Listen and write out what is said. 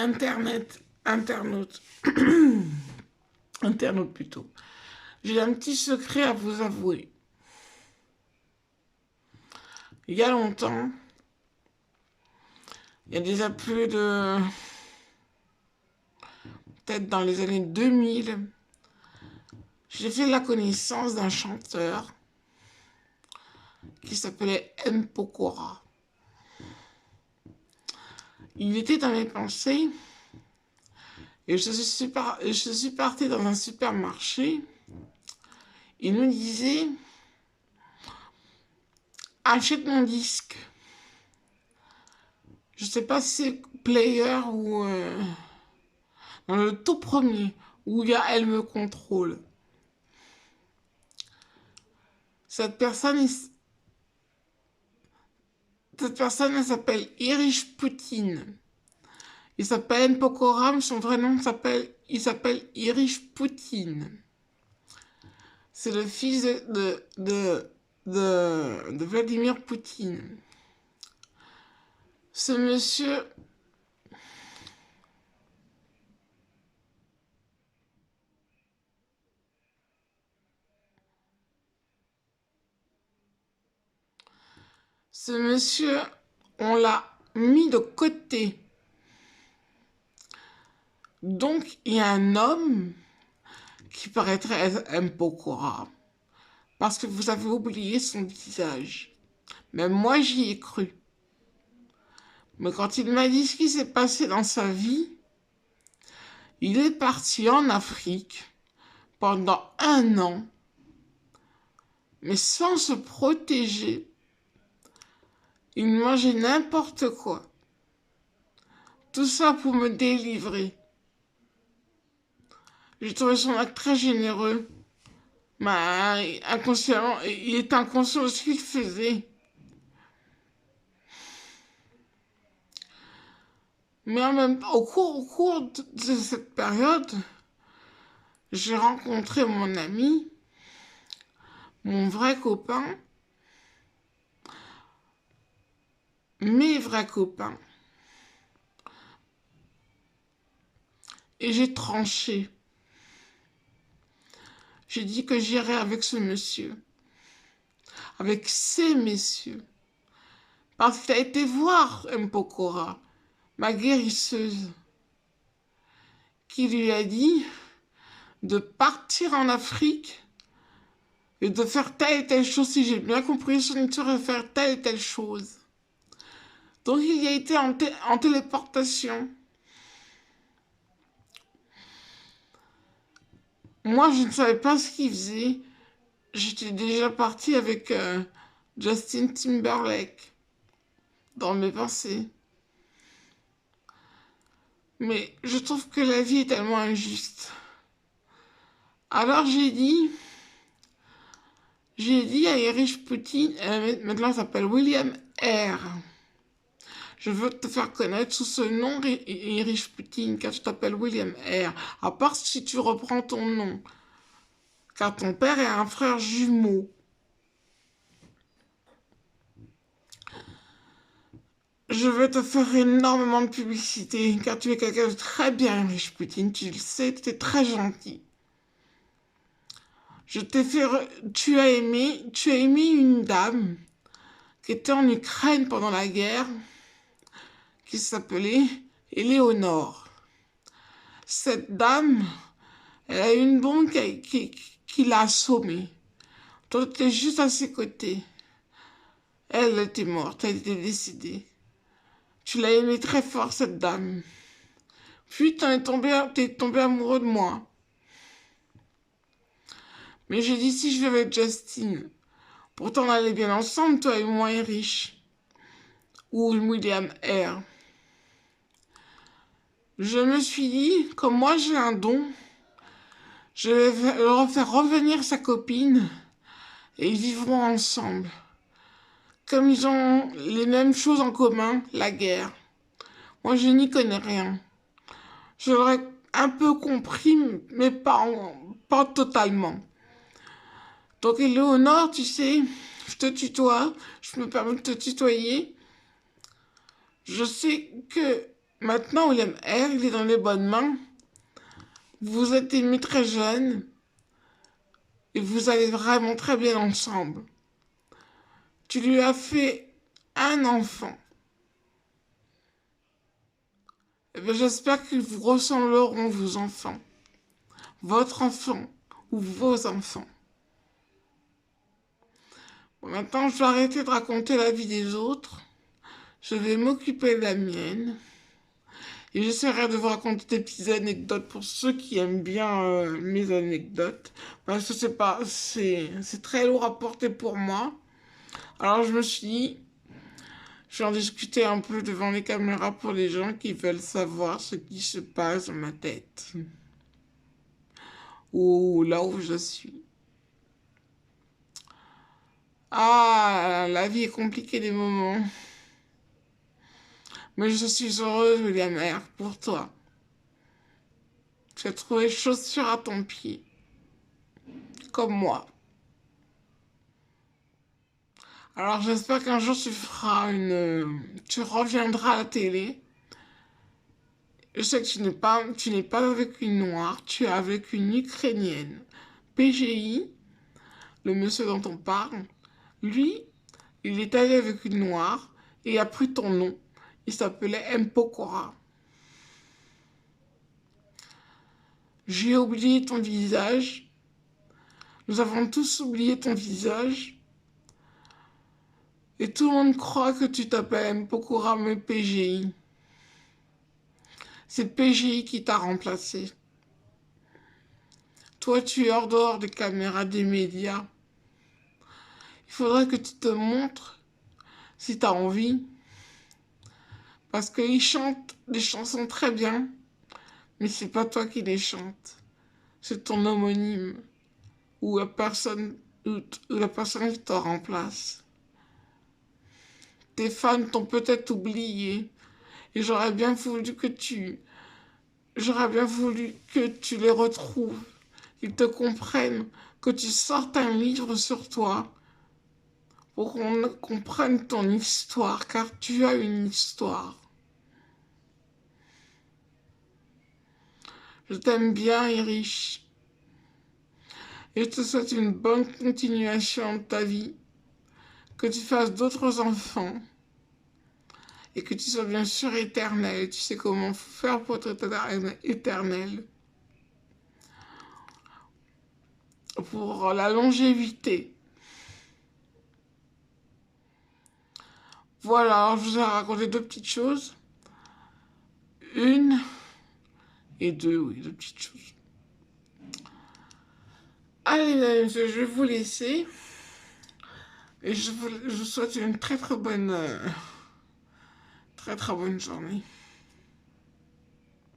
Internaute, internaute plutôt. J'ai un petit secret à vous avouer. Il y a longtemps, il y a déjà plus de... peut-être dans les années 2000, j'ai fait la connaissance d'un chanteur qui s'appelait M. Pokora. Il était dans mes pensées et je suis partie dans un supermarché. Il me disait « Achète mon disque ». Je sais pas si c'est Player ou dans le tout premier où il y a Elle me contrôle. Cette personne, elle s'appelle Irish Poutine. Il s'appelle Pokora, mais son vrai nom il s'appelle Irish Poutine. C'est le fils de Vladimir Poutine. Ce monsieur... Ce monsieur, on l'a mis de côté. Donc, il y a un homme qui paraîtrait être M. Pokora, parce que vous avez oublié son visage. Même moi, j'y ai cru. Mais quand il m'a dit ce qui s'est passé dans sa vie, il est parti en Afrique pendant 1 an, mais sans se protéger. Il mangeait n'importe quoi. Tout ça pour me délivrer. J'ai trouvé son acte très généreux. Mais inconsciemment, il est inconscient de ce qu'il faisait. Mais en même temps, au cours de cette période, j'ai rencontré mon ami, mon vrai copain, mes vrais copains. Et j'ai tranché. J'ai dit que j'irais avec ce monsieur. Avec ces messieurs. Parce qu'il a été voir M. Pokora, ma guérisseuse, qui lui a dit de partir en Afrique et de faire telle et telle chose. Si j'ai bien compris, son histoire de faire telle et telle chose. Donc il y a été en téléportation. Moi, je ne savais pas ce qu'il faisait. J'étais déjà partie avec Justin Timberlake dans mes pensées. Mais je trouve que la vie est tellement injuste. Alors j'ai dit à Irish Poutine, maintenant il s'appelle William R. Je veux te faire connaître sous ce nom, Irish Poutine, car tu t'appelles William R. À part si tu reprends ton nom. Car ton père est un frère jumeau. Je vais te faire énormément de publicité, car tu es quelqu'un de très bien, Irish Poutine. Tu le sais, tu es très gentil. Tu as aimé une dame qui était en Ukraine pendant la guerre, qui s'appelait Éléonore. Cette dame, elle a eu une bombe qui l'a assommée. Toi, tu étais juste à ses côtés. Elle était morte, elle était décédée. Tu l'as aimée très fort, cette dame. Puis, t'es tombé amoureux de moi. Mais j'ai dit, si je vais avec Justin, pourtant on allait bien ensemble, toi et moi et riche. Ou William R. Je me suis dit, comme moi j'ai un don, je vais leur faire revenir sa copine et ils vivront ensemble. Comme ils ont les mêmes choses en commun, la guerre. Moi, je n'y connais rien. Je l'aurais un peu compris, mais pas totalement. Donc, Éléonore, tu sais, je te tutoie, je me permets de te tutoyer. Je sais que Maintenant, William R, il est dans les bonnes mains. Vous êtes aimés très jeune et vous allez vraiment très bien ensemble. Tu lui as fait un enfant. Eh bien, j'espère qu'ils vous ressembleront, vos enfants. Votre enfant ou vos enfants. Bon, maintenant, je vais arrêter de raconter la vie des autres. Je vais m'occuper de la mienne. Et j'essaierai de vous raconter des petites anecdotes pour ceux qui aiment bien mes anecdotes. Parce que c'est très lourd à porter pour moi. Alors je me suis dit, je vais en discuter un peu devant les caméras pour les gens qui veulent savoir ce qui se passe dans ma tête. Ou là où je suis. Ah, la vie est compliquée des moments. Mais je suis heureuse, William R, pour toi. Tu as trouvé chaussure à ton pied. Comme moi. Alors j'espère qu'un jour tu reviendras à la télé. Je sais que tu n'es pas avec une noire, tu es avec une ukrainienne. PGI, le monsieur dont on parle, lui, il est allé avec une noire et a pris ton nom. Il s'appelait M. Pokora. J'ai oublié ton visage. Nous avons tous oublié ton visage. Et tout le monde croit que tu t'appelles M. Pokora, mais PGI. C'est PGI qui t'a remplacé. Toi, tu es hors dehors des caméras des médias. Il faudrait que tu te montres si tu as envie. Parce qu'ils chantent des chansons très bien, mais c'est pas toi qui les chantes. C'est ton homonyme ou la personne qui te remplace. Tes fans t'ont peut-être oublié et j'aurais bien voulu que tu les retrouves, qu'ils te comprennent, que tu sortes un livre sur toi pour qu'on comprenne ton histoire, car tu as une histoire. Je t'aime bien, Irish. Et je te souhaite une bonne continuation de ta vie, que tu fasses d'autres enfants et que tu sois bien sûr éternel. Tu sais comment faire pour être éternel. Pour la longévité. Voilà, alors je vous ai raconté deux petites choses. Une et deux, oui, deux petites choses. Allez, je vais vous laisser. Et je vous souhaite une très très bonne journée.